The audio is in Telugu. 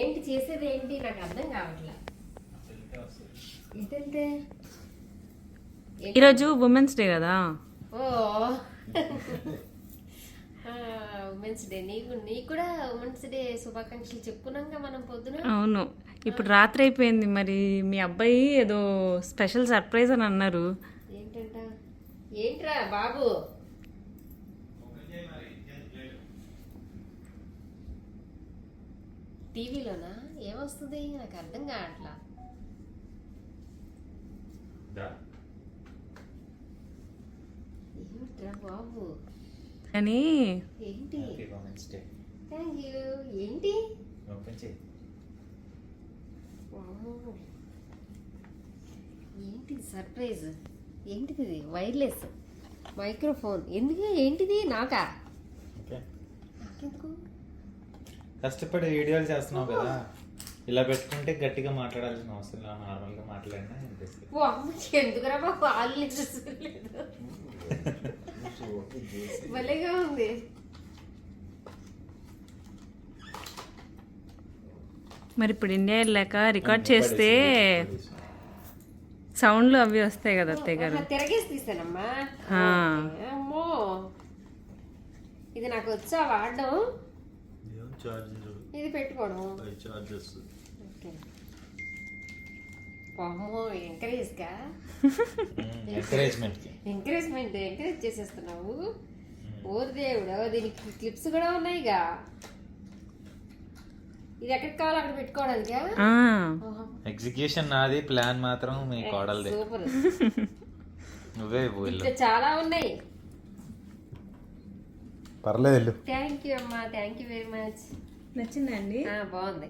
ఏంటి చేసేది ఏంటి నాకు అర్థం కావట్లేదు. ఇదంతే ఈరోజు ఉమెన్స్ డే కదా. ఓ ఉమెన్స్ డే. నీకు కూడా ఉమెన్స్ డే శుభాకాంక్షలు చెప్పుకున్నాక మనం పొద్దున. అవును, ఇప్పుడు రాత్రి అయిపోయింది. మరి మీ అబ్బాయి ఏదో స్పెషల్ సర్ప్రైజ్ అని అన్నారు. ఏంటంట? ఏంట్రా బాబు? టీవీలోనా? ఏమొస్తుంది నాకు అర్థం కావట్లా. ఏమిట్రా బాబు? అని ఏంటి? Thank you. ఏంటి? వామ్మో. ఏంటి సర్ప్రైజ్? ఏంటిది? వైర్లెస్ మైక్రోఫోన్ ఎందుకు? ఏంటిది? నాకా? నాకెందుకు? కష్టపడి వీడియోలు చేస్తున్నావు కదా, ఇలా పెట్టుకుంటే గట్టిగా మాట్లాడాల్సిన అవసరం లేదు, నార్మల్గా మాట్లాడినా అనిపిస్తుంది. ఓ అమ్మకి ఎందుకురా బాబు? వాళ్ళు లేదు భలేగా ఉంది. మరి ఇప్పుడు ఇండియా వెళ్ళాక రికార్డ్ చేస్తే సౌండ్లు అవి వస్తాయి కదా అత్తయ్య గారు. తిరగేసి తీసానమ్మా. అమ్మో, ఇది నాకు వచ్చా వాడడం, ఇది పెట్టుకోవడం. అమ్మో, ఎంకరేజ్ చేసేస్తున్నావు. ఓరి దేవుడు, దీనికి క్లిప్స్ కూడా ఉన్నాయిగా. ఇది ఎక్కడికి కావాలో అక్కడ పెట్టుకోవడానికా? ఎగ్జిక్యూషన్ నాది, ప్లాన్ మాత్రం మీ కోడలదే. సూపర్. నువ్వే ఇంకా చాలా ఉన్నాయి. పర్లేదు. థ్యాంక్ యూ అమ్మా, థ్యాంక్ యూ వెరీ మచ్. నచ్చిందండి? బాగుంది.